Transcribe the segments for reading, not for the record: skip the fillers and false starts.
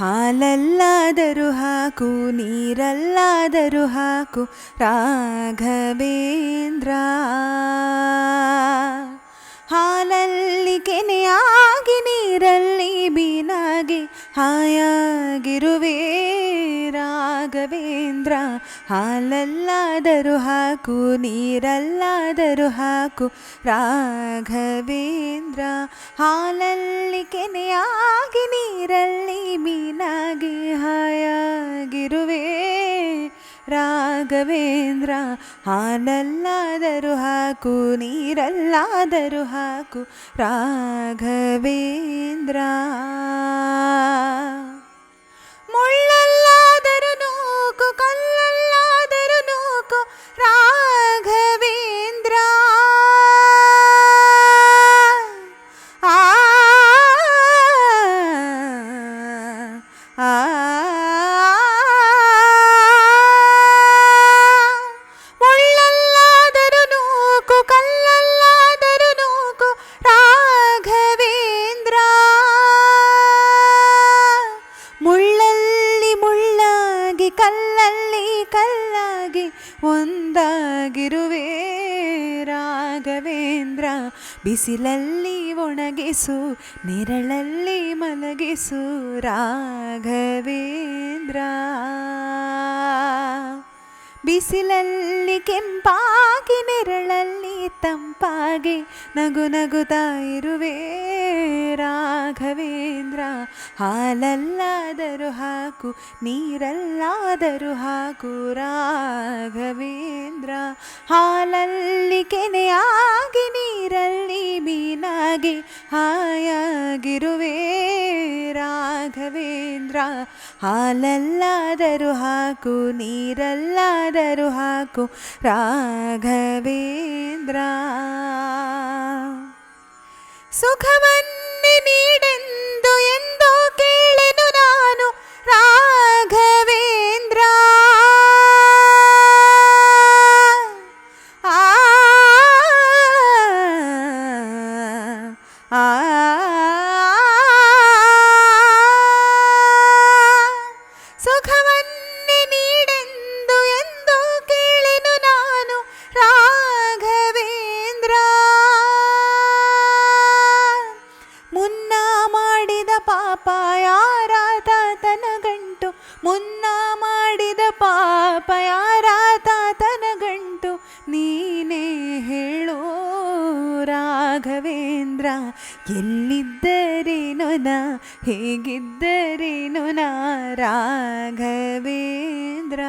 ಹಾಲಲ್ಲಾದರೂ ಹಾಕು ನೀರಲ್ಲಾದರೂ ಹಾಕು ರಾಘವೇಂದ್ರ. ಹಾಲಲ್ಲಿ ಕೆನೆಯಾಗಿ ನೀರಲ್ಲಿ ಮೀನಾಗಿ ಹಾಯಾಗಿರುವೆ ರಾಘವೇಂದ್ರ. ಹಾಲಲ್ಲಾದರೂ ಹಾಕು ನೀರಲ್ಲಾದರೂ ಹಾಕು ರಾಘವೇಂದ್ರ. ಹಾಲಲ್ಲಿ ಕೆನೆಯಾಗಿ ನೀರಲ್ಲಿ ಮೀನಾಗಿ ಹಾಯಾಗಿರುವೆ ರಾಘವೇಂದ್ರ. ಹಾಲಲ್ಲಾದರೂ ಹಾಕು ನೀರಲ್ಲಾದರೂ ಹಾಕು ರಾಘವೇಂದ್ರ. ಮುಳ್ಳಲ್ಲಾದರೂ ನೂಕು ಕಲ್ಲಲ್ಲಾದರೂ ನೂಕು ರಾಘವೇಂದ್ರ. ಆ ಆ ಮುಳ್ಳಲ್ಲಾದರೂ ನೂಕು ಕಲ್ಲಲ್ಲಾದರೂ ನೂಕು ರಾಘವೇಂದ್ರ. ಮುಳ್ಳಲ್ಲಿ ಮುಳ್ಳಾಗಿ ಕಲ್ಲಲ್ಲಿ ಕಲ್ಲಾಗಿ ಒಂದಾಗಿರುವೆ ರಾಘವೇಂದ್ರ. ಬಿಸಿಲಲ್ಲಿ ಒಣಗಿಸು ನೆರಳಲ್ಲಿ ಮಲಗಿಸು ರಾಘವೇಂದ್ರ. ಬಿಸಿಲಲ್ಲಿ ಕೆಂಪಾಗಿ ನೆರಳಲ್ಲಿ ತಂಪಾಗಿ ನಗು ನಗುತ್ತಾ ಇರುವೆ ರಾಘವೇಂದ್ರ. ಹಾಲಲ್ಲಾದರೂ ಹಾಕು ನೀರಲ್ಲಾದರೂ ಹಾಕು ರಾಘವೇಂದ್ರ. ಹಾಲಲ್ಲಿ ಕೆನೆಯಾಗಿ ನೀರಲ್ಲಿ ಮೀನಾಗಿ ಹಾಯಾಗಿರುವೆ ರಾಘವೇಂದ್ರ. ಹಾಲಲ್ಲಾದರೂ ಹಾಕು ನೀರಲ್ಲಾದರೂ ಹಾಕು ರಾಘವೇಂದ್ರ. ಸುಖವನ್ನೇ ನೀಡೆಂದು ಎಂದೋ ಕೇಳೆನು ನಾನು ರಾಘವೇಂದ್ರ. ಆ ಆ ಸುಖವನ್ನೇ ನೀಡೆಂದು ಎಂದೋ ಕೇಳೆನು ನಾನು ರಾಘವೇಂದ್ರ. ಮುನ್ನ ಮಾಡಿದ ಪಾಪ ಯಾರಾತ ತನಗಂಟು. ಮುನ್ನ ಮಾಡಿದ ಪಾಪ ಯಾರಾತ ತನಗಂಟು. ನೀನೇ ಹೇಳೋ ರಾಘವೇಂದ್ರ. ಎಲ್ಲಿದ್ದರೇನು ನಾ ಹೇಗಿದ್ದರೇನು ನಾ ರಾಘವೇಂದ್ರ.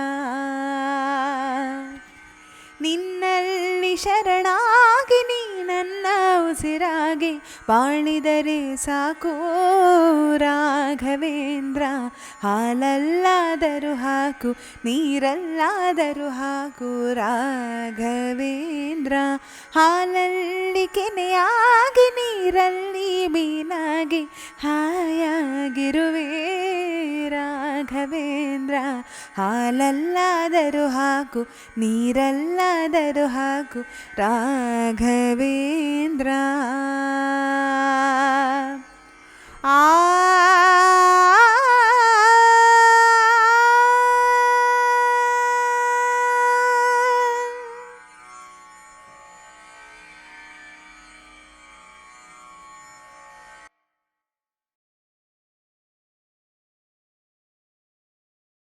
ನಿನ್ನಲ್ಲಿ ಶರಣಾಗಿ ನೀ ನನ್ನ ಉಸಿರಾಗಿ ಬಾಳಿದರೆ ಸಾಕು ರಾಘವೇಂದ್ರ. ಹಾಲಲ್ಲಾದರೂ ಹಾಕು ನೀರಲ್ಲಾದರೂ ಹಾಕು ರಾಘವೇಂದ್ರ. ಹಾಲಲ್ಲಿ ಕೆನೆಯಾಗಿ ನೀರಲ್ಲಿ ಮೀನಾಗಿ ಹಾಯಾಗಿರುವೆ ರಾಘವೇಂದ್ರ. ಹಾಲಲ್ಲಾದರೂ ಹಾಕು ನೀರಲ್ಲಾದರೂ ಹಾಕು ರಾಘವೇಂದ್ರ. ಆ